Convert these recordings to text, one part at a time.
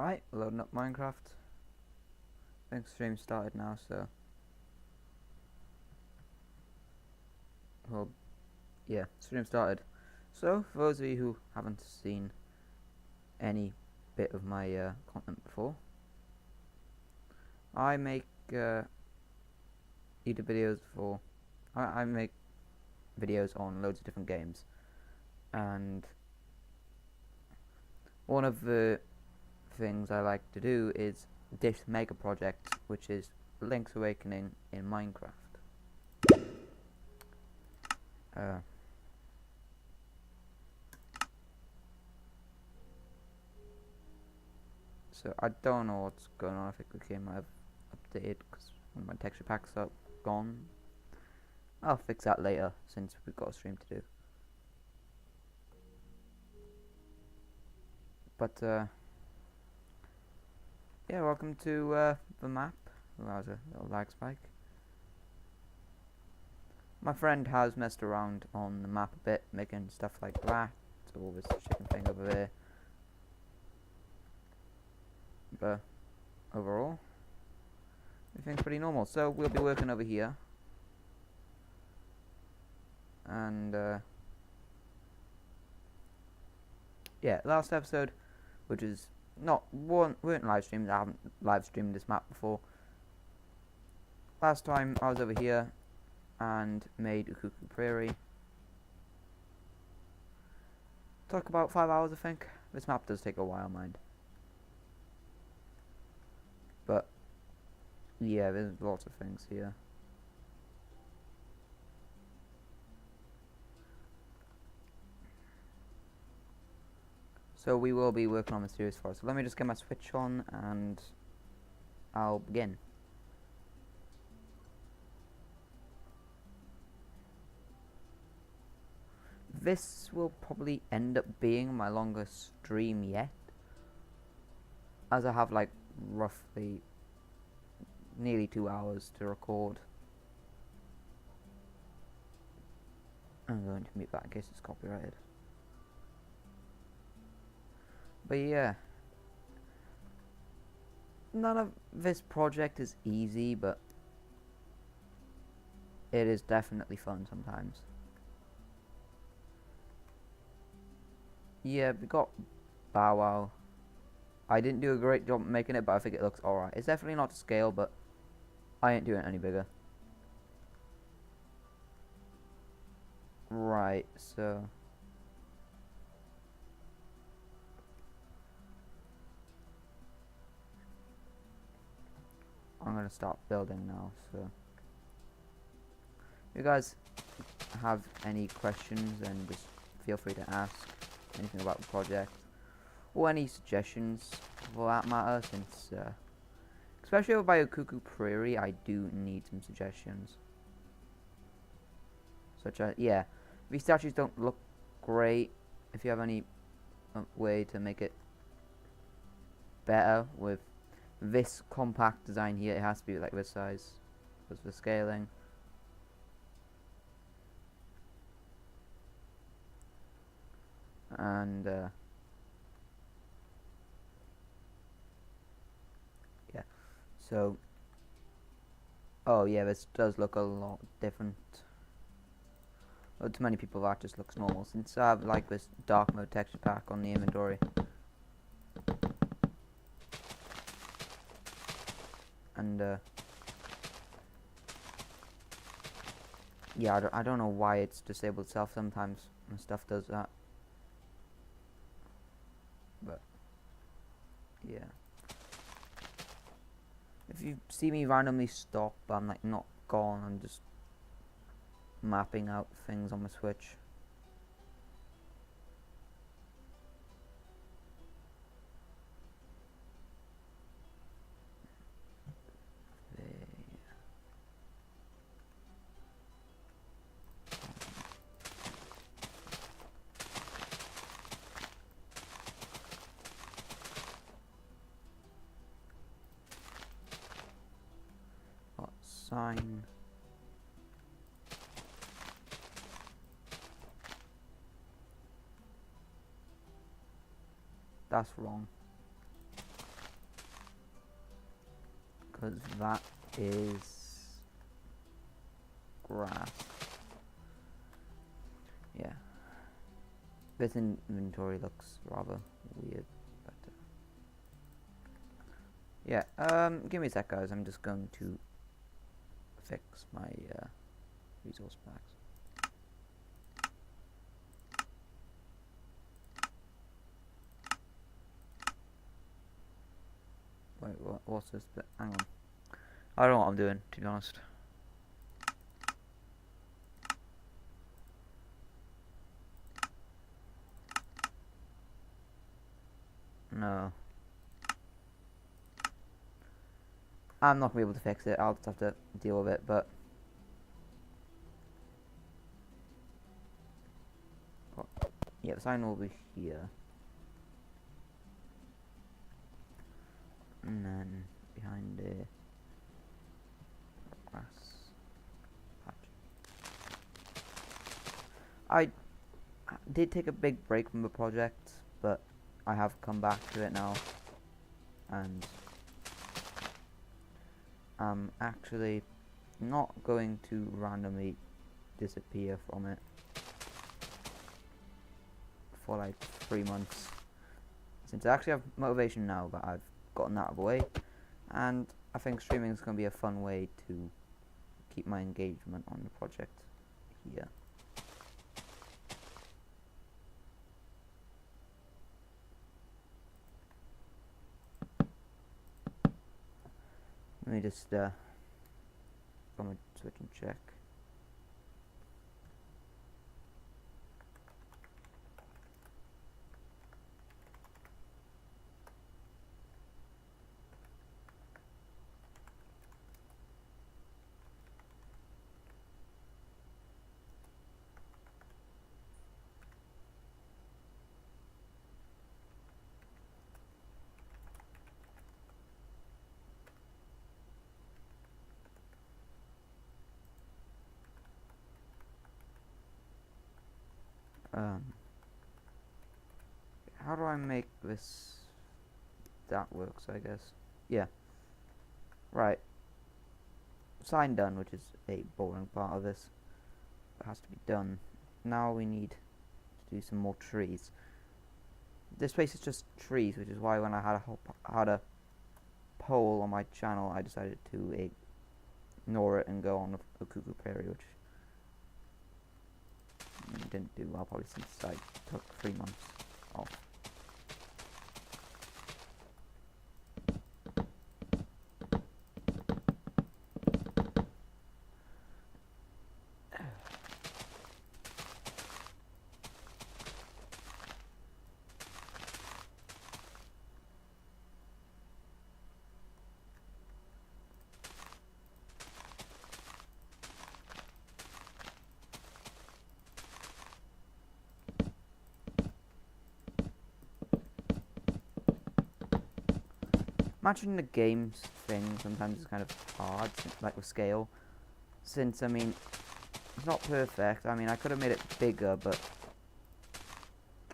Right, loading up Minecraft. I think stream started now, so well, yeah, stream started. So for those of you who haven't seen any bit of my content before, I make YouTube videos for. I make videos on loads of different games, and one of the things I like to do is this mega project, which is Link's Awakening in Minecraft. So I don't know what's going on. I think the game might have updated because one of my texture packs are gone. I'll fix that later since we've got a stream to do. But yeah, welcome to the map. Oh, that was a little lag spike. My friend has messed around on the map a bit, making stuff like that. All this chicken thing over there. But overall, everything's pretty normal. So we'll be working over here. And yeah, last episode, which is weren't live streams. I haven't live streamed this map before. Last time I was over here and made Ukuku Prairie. Took about 5 hours, I think. This map does take a while, mind. But yeah, there's lots of things here. So we will be working on the series for us. So let me just get my switch on and I'll begin. This will probably end up being my longest stream yet, as I have like roughly nearly 2 hours to record. I'm going to mute that in case it's copyrighted. But yeah, none of this project is easy, but it is definitely fun sometimes. Yeah, we got Bow Wow. I didn't do a great job making it, but I think it looks alright. It's definitely not to scale, but I ain't doing it any bigger. Right, so I'm gonna start building now. So if you guys have any questions, then just feel free to ask anything about the project or any suggestions for that matter, since especially over by Ukuku Prairie, I do need some suggestions. Such as, yeah, these statues don't look great. If you have any way to make it better with this compact design here, it has to be like this size because the scaling. And yeah, so oh yeah, this does look a lot different. Well, to many people that just looks normal, since I have like this dark mode texture pack on the inventory. And yeah, I don't know why it's disabled itself sometimes when stuff does that. But yeah, if you see me randomly stop, I'm like not gone, I'm just mapping out things on my Switch. What sign? That's wrong. because that is grass. Yeah. This inventory looks rather weird, but yeah. Give me a sec, guys. I'm just going to fix my resource packs. Wait, what's this bit? Hang on. I don't know what I'm doing, to be honest. No. I'm not going to be able to fix it. I'll just have to deal with it, but... yeah, the sign will be here. And then behind it... grass patch. I did take a big break from the project, but I have come back to it now. And... I'm actually not going to randomly disappear from it for like 3 months, since I actually have motivation now that I've gotten that out of the way, and I think streaming is going to be a fun way to keep my engagement on the project here. Let me just go and switch and check. How do I make this that works, I guess? Yeah. Right. Sign done, which is a boring part of this. It has to be done. Now we need to do some more trees. This place is just trees, which is why when I had a poll on my channel, I decided to ignore it and go on a cuckoo prairie, which didn't do well, probably since I took 3 months off. Matching the games thing sometimes is kind of hard, like with scale, since, I mean, it's not perfect. I mean, I could have made it bigger, but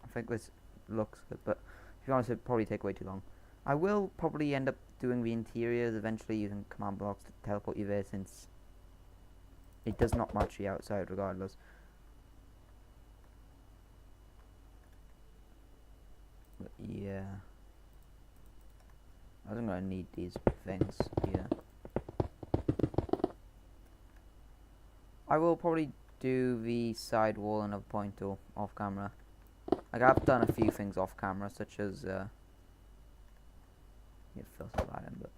I think this looks good, but to be honest, it'd probably take way too long. I will probably end up doing the interiors eventually using command blocks to teleport you there, since it does not match the outside regardless. But yeah, I wasn't going to need these things here. I will probably do the side wall and a point tool off camera. Like, I've done a few things off camera, such as filter lighting, but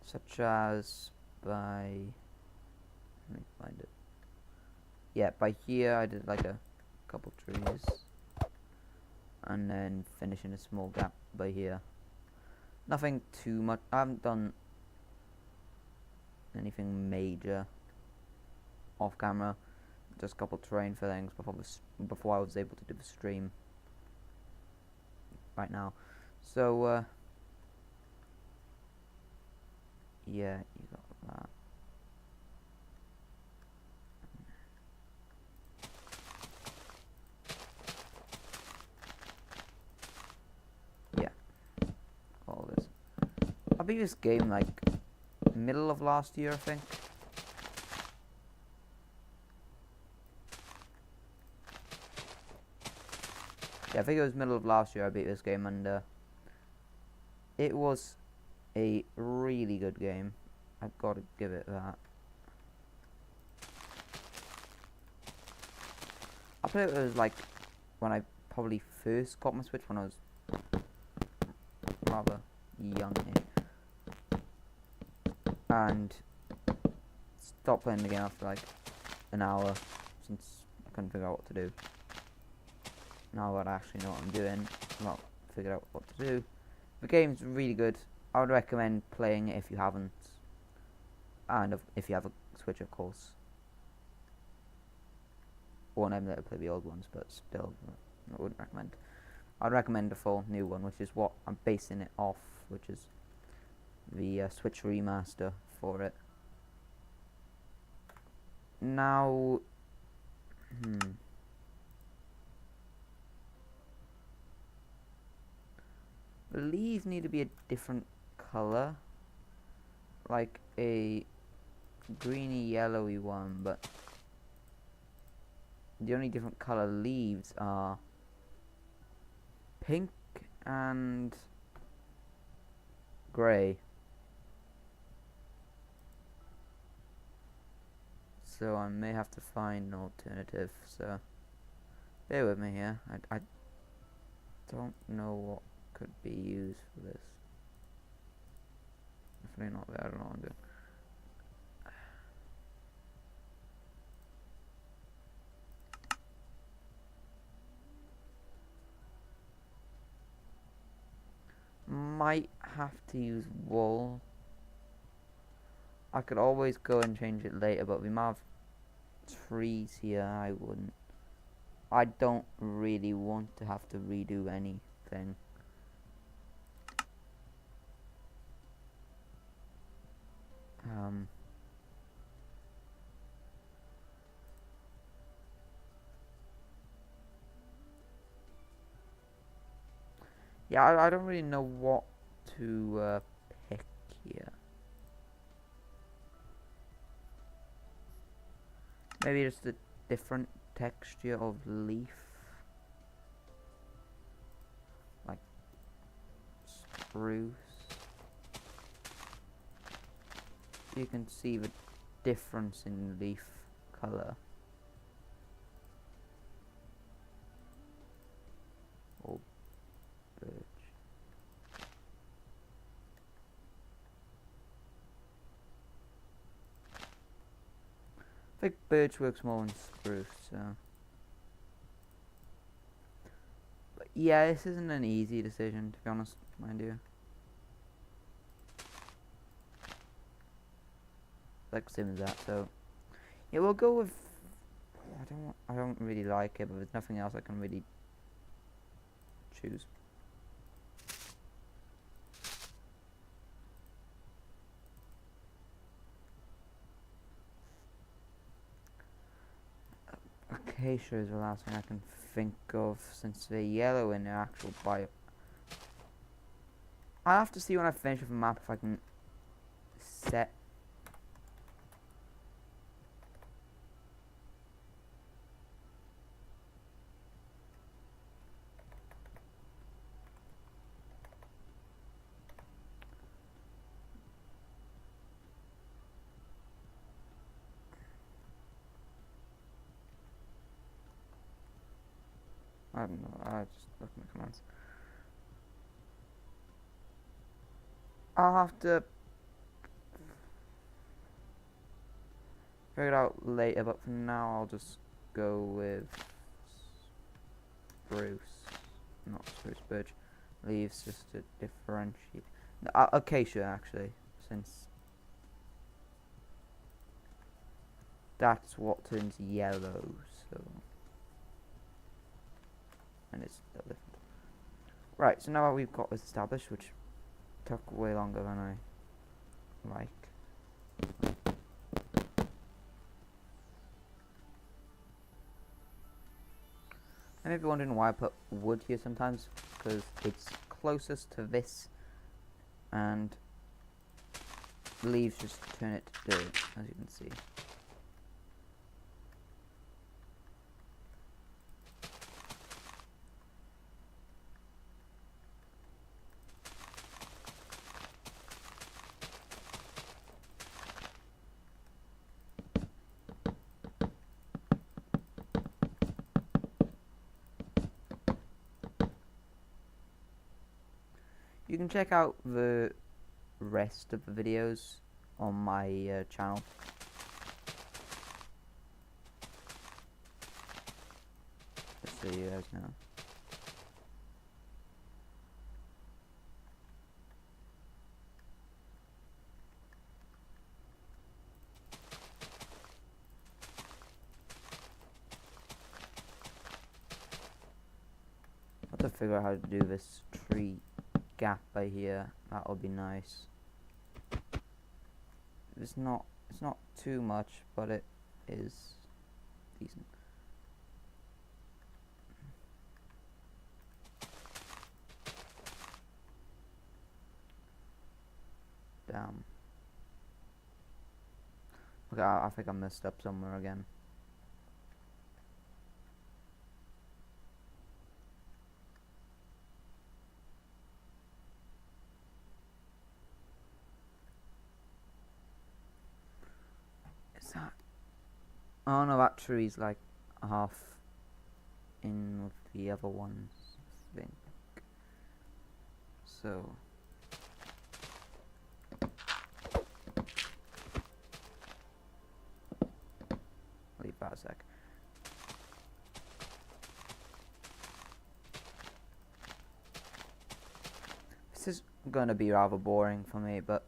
such as by, let me find it. Yeah, by here I did like a couple trees, and then finishing a small gap by here. Nothing too much. I haven't done anything major off camera. Just a couple terrain things before I was able to do the stream right now. So yeah, you got that. beat this game like middle of last year, I think. Yeah, I think it was middle of last year I beat this game, and it was a really good game. I've got to give it that. I played it was like when I probably first got my Switch, when I was rather young, and stopped playing the game after like an hour, since I couldn't figure out what to do. Now that I actually know what I'm doing, I've not figured out what to do. The game's really good. I would recommend playing it if you haven't, and if you have a Switch, of course. Or never play the old ones, but still, I wouldn't recommend. I'd recommend the full new one, which is what I'm basing it off, which is the Switch remaster for it. Now, the leaves need to be a different color, like a greeny yellowy one, but the only different color leaves are pink and grey. So I may have to find an alternative, so bear with me here. I don't know what could be used for this. Definitely not there, I don't know what I'm doing. Might have to use wool. I could always go and change it later, but we might have trees here. I don't really want to have to redo anything. Yeah, I don't really know what to pick here. Maybe just a different texture of leaf, like spruce. You can see the difference in leaf color. Or birch. I think birch works more than spruce, so. But yeah, this isn't an easy decision, to be honest, mind you. Like same as that, so yeah, we'll go with. I don't really like it, but there's nothing else I can really choose. Acacia is the last thing I can think of, since they're yellow in their actual bio. I'll have to see when I finish with the map if I can set. I don't know, I just look at the commands. I'll have to figure it out later, but for now I'll just go with spruce. Not spruce, birch. Leaves just to differentiate. No, acacia, actually, since that's what turns yellow, so. And it's still different. Right, so now that we've got this established, which took way longer than I like. I may be wondering why I put wood here sometimes, because it's closest to this, and leaves just turn it to dirt, as you can see. You can check out the rest of the videos on my channel. Just so you guys know. I have to figure out how to do this tree gap by here. That would be nice. It's not too much, but it is decent. Damn. Okay, I think I messed up somewhere again. Is that? Oh no, that tree's like half in with the other ones, I think. So. Leave that a sec. This is gonna be rather boring for me, but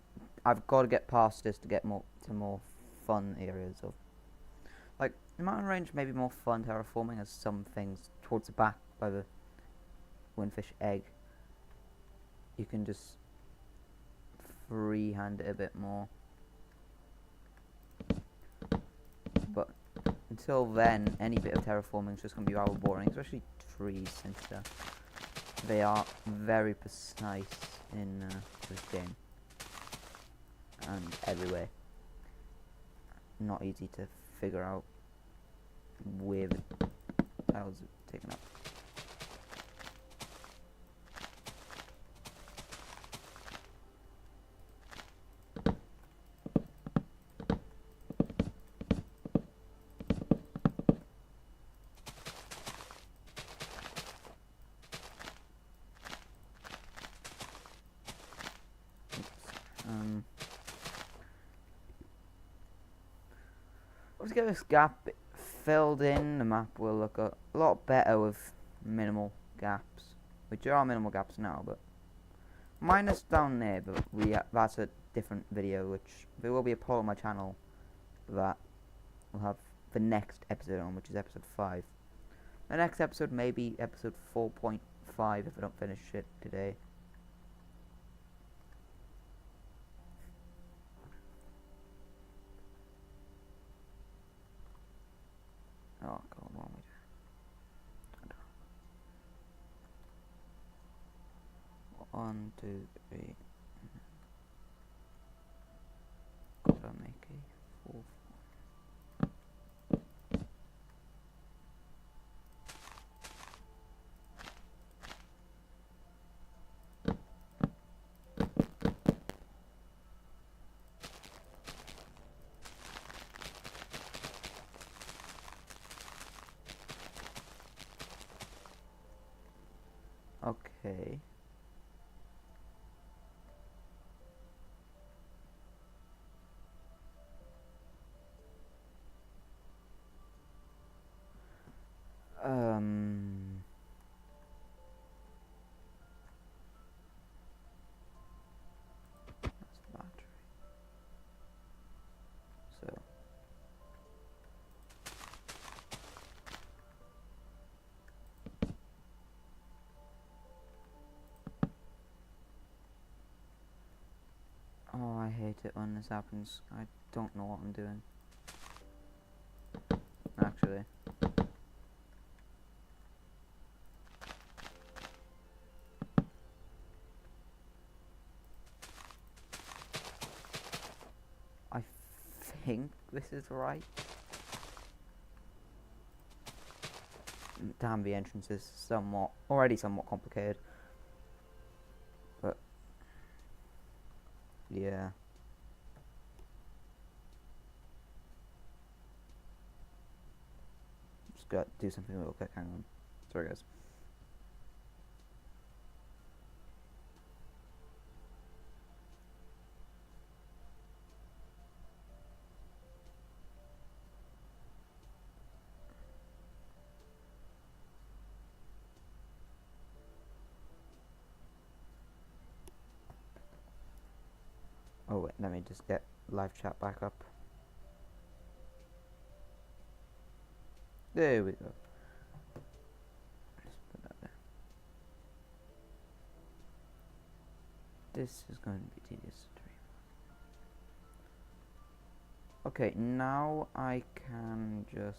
I've got to get past this to get more fun areas of. Like, the mountain range may be more fun terraforming as some things towards the back by the windfish egg. You can just freehand it a bit more. But until then, any bit of terraforming is just going to be rather boring, especially trees, since they are very precise in this game. And everywhere. Not easy to figure out where the tiles are taken up. Let's get this gap filled in. The map will look a lot better with minimal gaps, which are minimal gaps now, but minus down there. But that's a different video, which there will be a poll on my channel that will have the next episode on, which is episode 5. The next episode may be episode 4.5 if I don't finish it today. Oh, come on, One, two, three. Gotta make a 4. Okay. That's a battery. So. Oh, I hate it when this happens. I don't know what I'm doing. Actually. think this is right. Damn, the entrance is already somewhat complicated. But yeah. Just gotta do something real quick, hang on. Sorry guys. Oh wait, let me just get live chat back up. There we go. Just put that there. This is going to be tedious to stream. Okay, now I can just...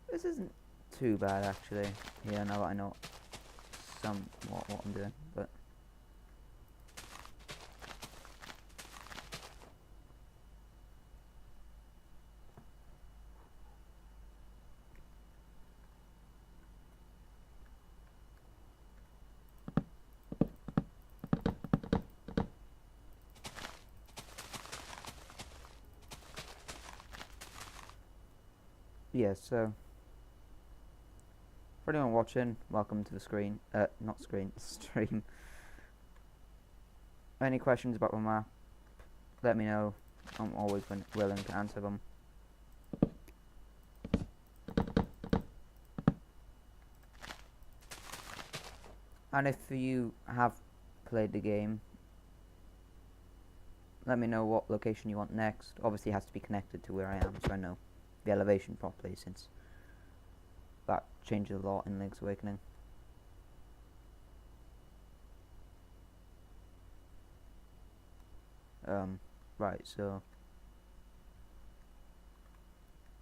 This isn't too bad actually. Yeah, now that I know somewhat what I'm doing, but yeah, so for anyone watching, welcome to the screen. Not screen, stream. Any questions about the map, let me know. I'm always willing to answer them. And if you have played the game, let me know what location you want next. Obviously it has to be connected to where I am, so I know the elevation properly, since that changes a lot in Link's Awakening. Right, so...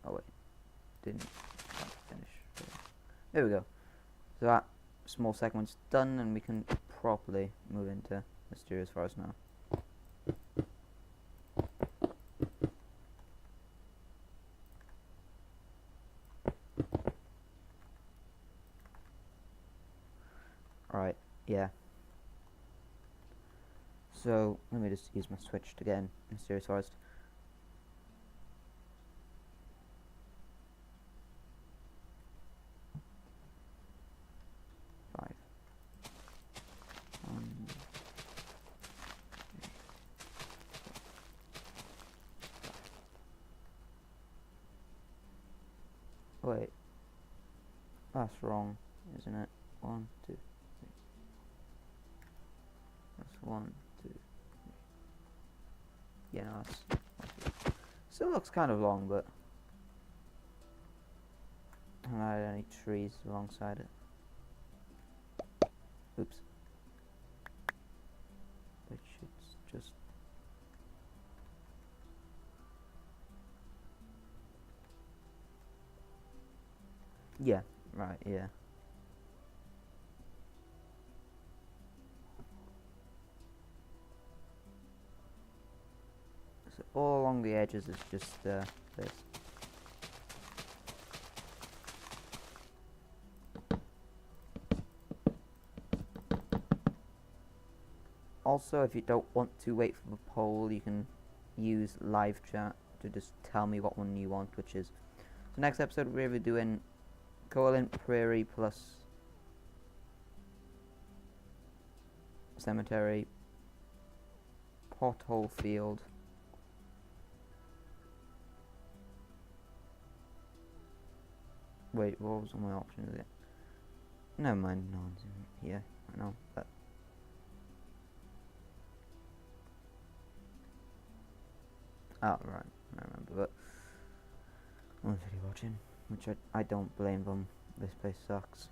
Oh wait, didn't finish. There we go. So that small segment's done, and we can properly move into Mysterious Forest now. Alright, yeah. So, let me just use my switch to get in Mysterious Forest. Wait, that's wrong, isn't it? 1, 2, 3. That's 1, 2, 3. Yeah, no, that's... Still looks kind of long, but... I haven't added any trees alongside it. Oops. Which it's just... Yeah, right, yeah. So all along the edges is just this. Also, if you don't want to wait for the poll, you can use live chat to just tell me what one you want, which is... So next episode we're either doing Koholint Prairie plus Cemetery, Pothole Field, wait, what was my options again? Never mind, no one's in here. I know, but oh right, I remember, but no one's really watching, which I don't blame them. This place sucks.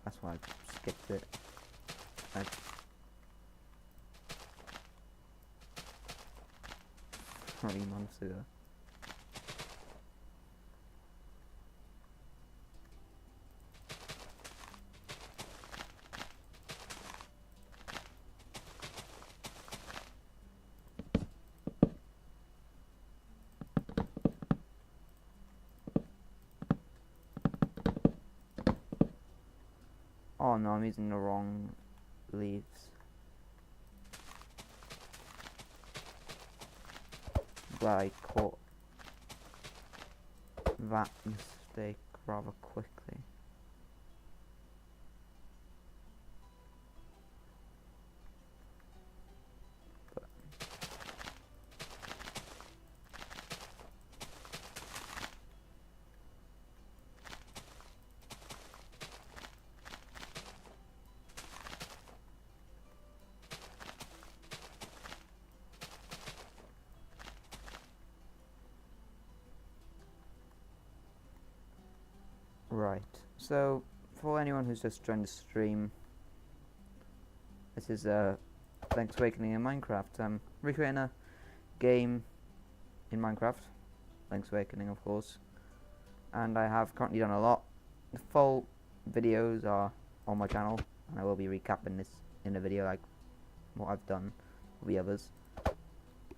That's why I skipped it. Like 3 months ago. Oh no, I'm using the wrong leaves. But I caught that mistake rather quickly. Right, so for anyone who's just joined the stream, this is Link's Awakening in Minecraft. I'm recreating a game in Minecraft, Link's Awakening of course, and I have currently done a lot. The full videos are on my channel, and I will be recapping this in a video like what I've done with the others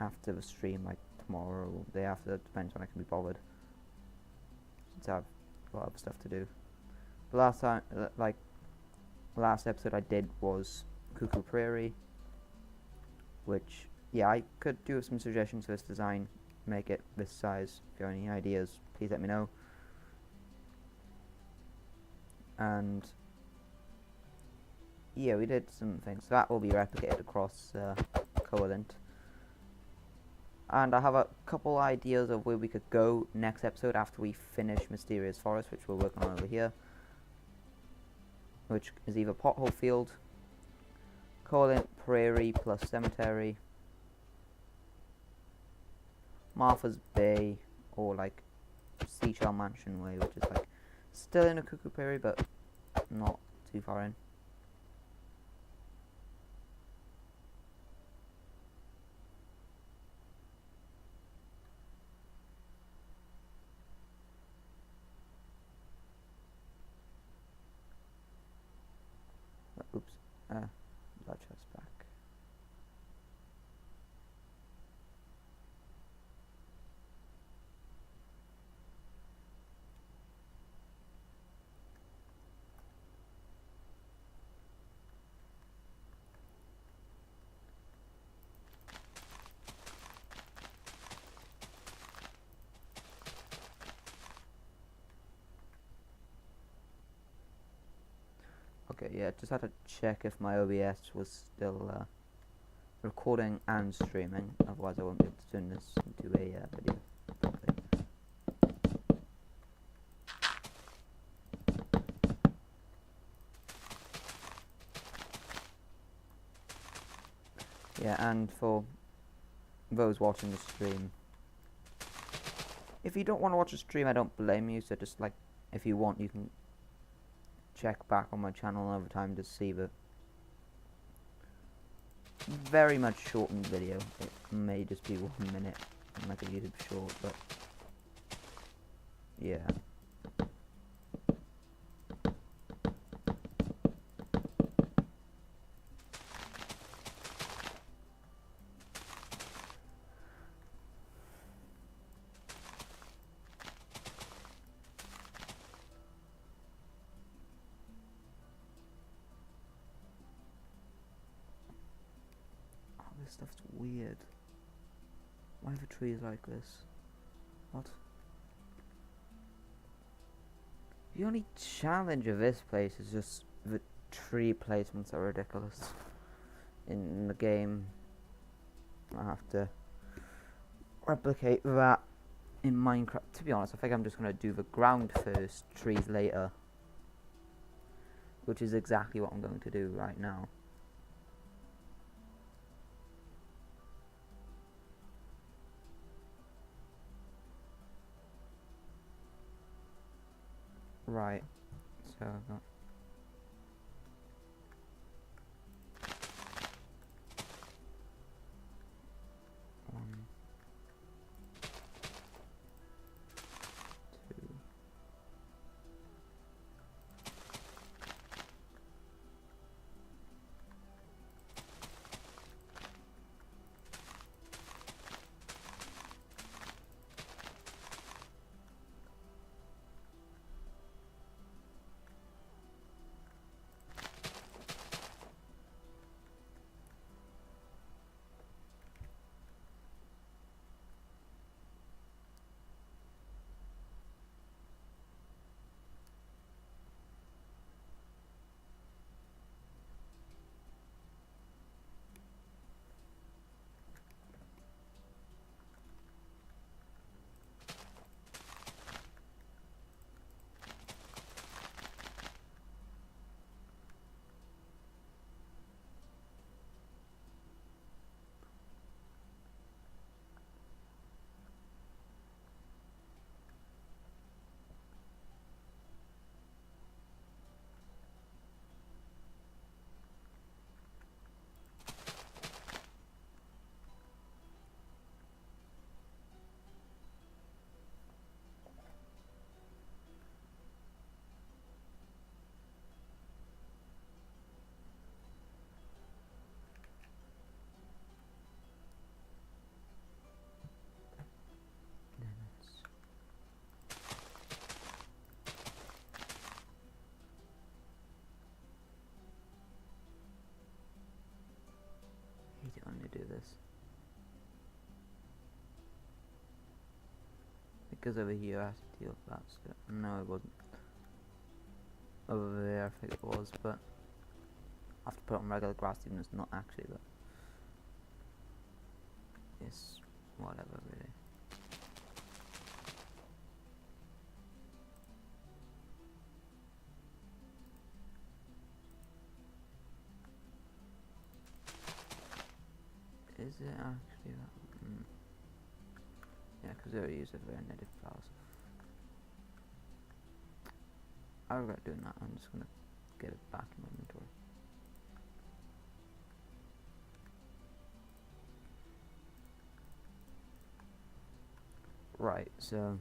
after the stream, like tomorrow or the day after, depends when I can be bothered, since I have a lot of stuff to do. The last time, last episode I did was Cuckoo Prairie, which, yeah, I could do some suggestions for this design, make it this size. If you have any ideas, please let me know. And yeah, we did some things. That will be replicated across Covalent. And I have a couple ideas of where we could go next episode after we finish Mysterious Forest, which we're working on over here, which is either Pothole Field, Covalent Prairie plus Cemetery, Martha's Bay, or like Seashell Mansion Way, which is like still in a Cuckoo Prairie but not too far in. Oops, that chest back. Okay, yeah, just had to check if my OBS was still recording and streaming, otherwise I won't be able to turn this into a video properly. Yeah, and for those watching the stream, if you don't want to watch the stream, I don't blame you, so just like, if you want, you can check back on my channel another time to see the very much shortened video. It may just be 1 minute, like a YouTube short, but yeah. This stuff's weird. Why are the trees like this? What? The only challenge of this place is just the tree placements are ridiculous. In the game, I have to replicate that in Minecraft. To be honest, I think I'm just going to do the ground first, trees later. Which is exactly what I'm going to do right now. Right, so I've got It goes over here, I have to deal with that. So no, it wasn't. Over there, I think it was, but I have to put it on regular grass even though it's not actually, but it's whatever, really. Is it actually that? Yeah, because I already used a very native files. I regret doing that. I'm just gonna get it back in my inventory. Right, so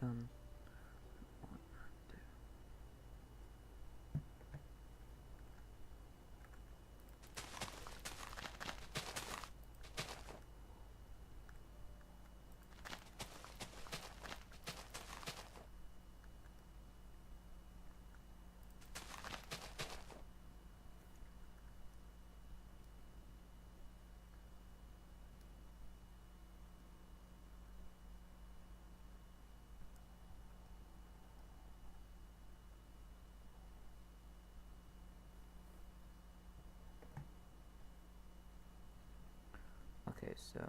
done. Okay, so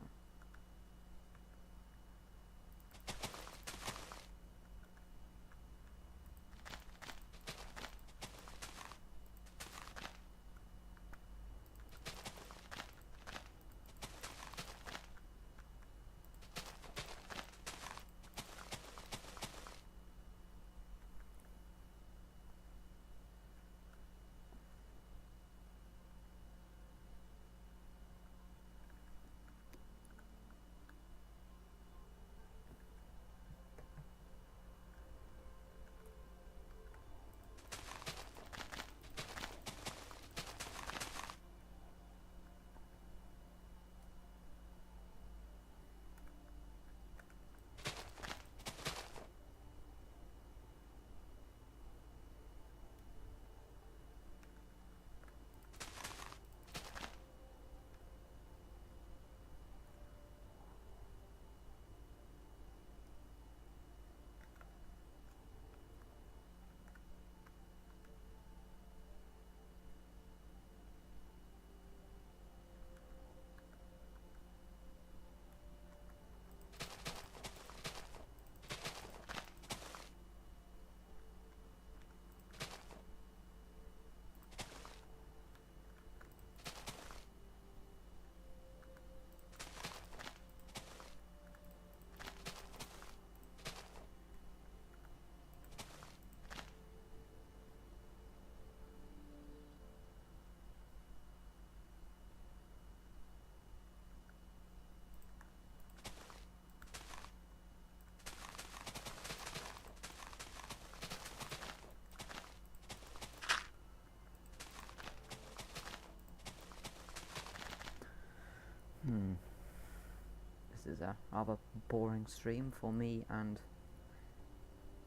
this is a rather boring stream for me and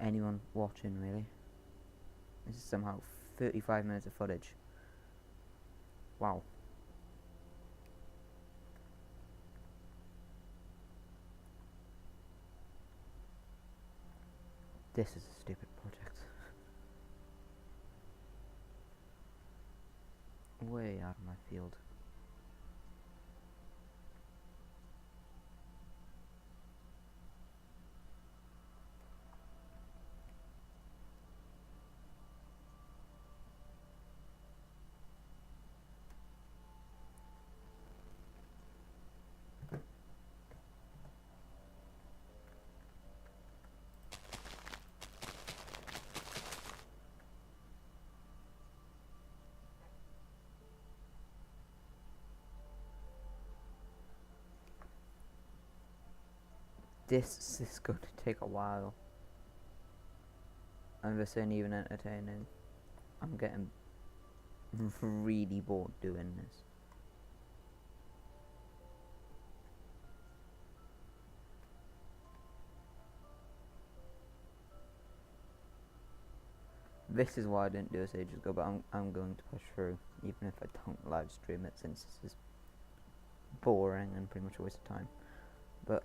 anyone watching, really. This is somehow 35 minutes of footage. Wow. This is a stupid project. Way out of my field. This is going to take a while. And this ain't even entertaining. I'm getting really bored doing this. this is why I didn't do this ages ago, but I'm going to push through, even if I don't live stream it, since this is boring and pretty much a waste of time. But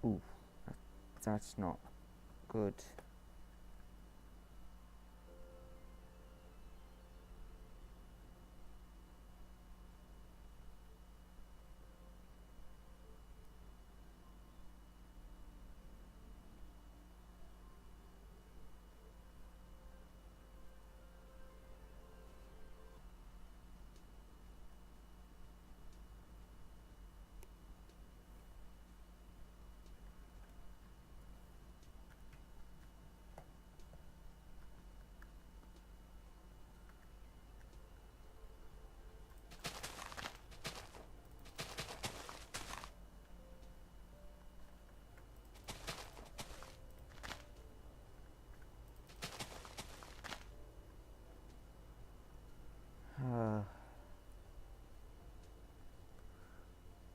ooh, that's not good.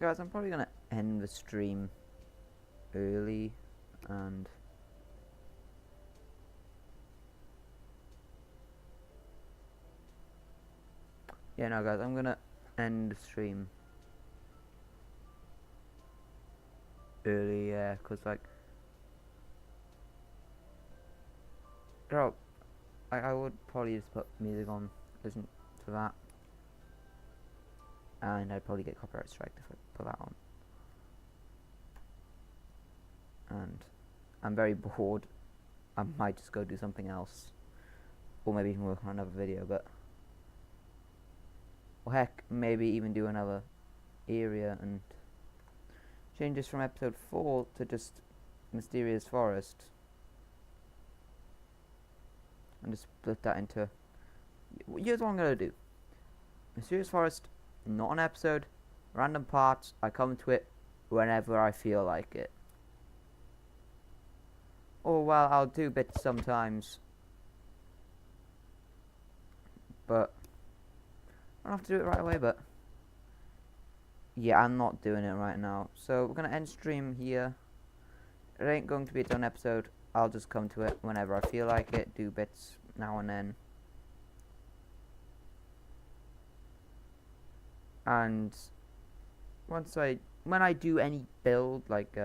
Guys, I'm probably gonna end the stream early, and yeah, no, guys, I'm gonna end the stream early, yeah, cause like, girl, I would probably just put music on, listen to that, and I'd probably get copyright striked if I put that on. And I'm very bored. I might just go do something else, or maybe even work on another video. But well, heck, maybe even do another area and change this from episode 4 to just Mysterious Forest, and just split that into. Here's what I'm gonna do: Mysterious Forest, not an episode, random parts. I come to it whenever I feel like it. Or well, I'll do bits sometimes, but I don't have to do it right away. But yeah, I'm not doing it right now. So we're gonna end stream here. It ain't going to be its own episode. I'll just come to it whenever I feel like it. Do bits now and then. And when I do any build, like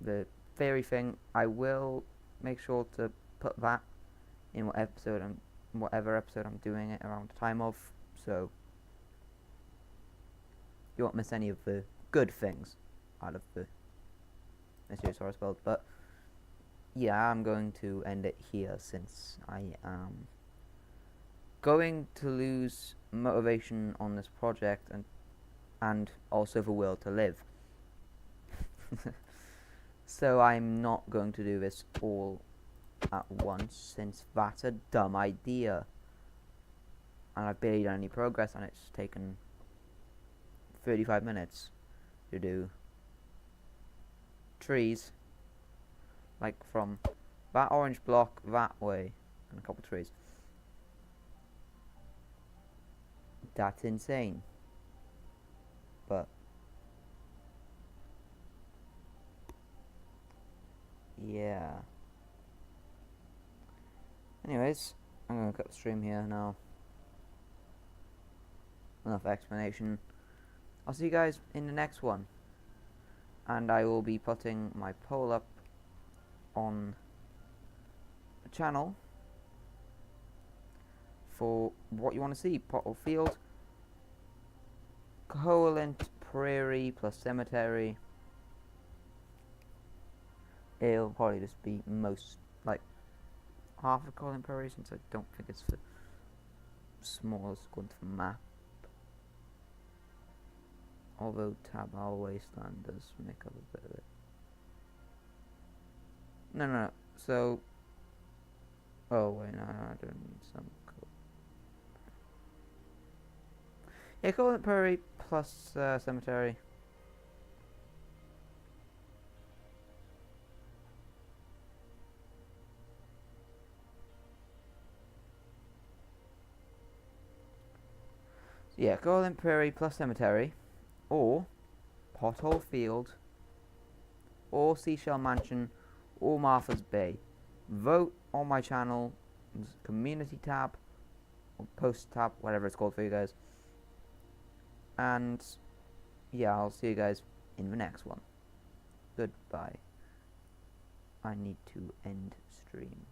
the fairy thing, I will make sure to put that in whatever episode I'm doing it around the time of, so you won't miss any of the good things out of the Mysterious Forest build. But yeah, I'm going to end it here, since I am going to lose motivation on this project and also the will to live. So I'm not going to do this all at once, since that's a dumb idea, and I've barely done any progress, and it's taken 35 minutes to do trees, like from that orange block that way, and a couple trees. That's insane. But yeah. Anyways, I'm gonna cut the stream here now. Enough explanation. I'll see you guys in the next one, and I will be putting my poll up on the channel for what you want to see: pot or field, covalent prairie plus cemetery. It'll probably just be like half a covalent prairie, since I don't think it's the smallest according to the map. Although Tabal Wasteland does make up a bit of it. No. So, oh wait, no, I don't need some. Yeah, covalent prairie plus cemetery. Yeah, covalent prairie plus cemetery, or Pothole Field, or Seashell Mansion, or Martha's Bay. Vote on my channel, community tab, or post tab, whatever it's called for you guys. And yeah, I'll see you guys in the next one. Goodbye. I need to end stream.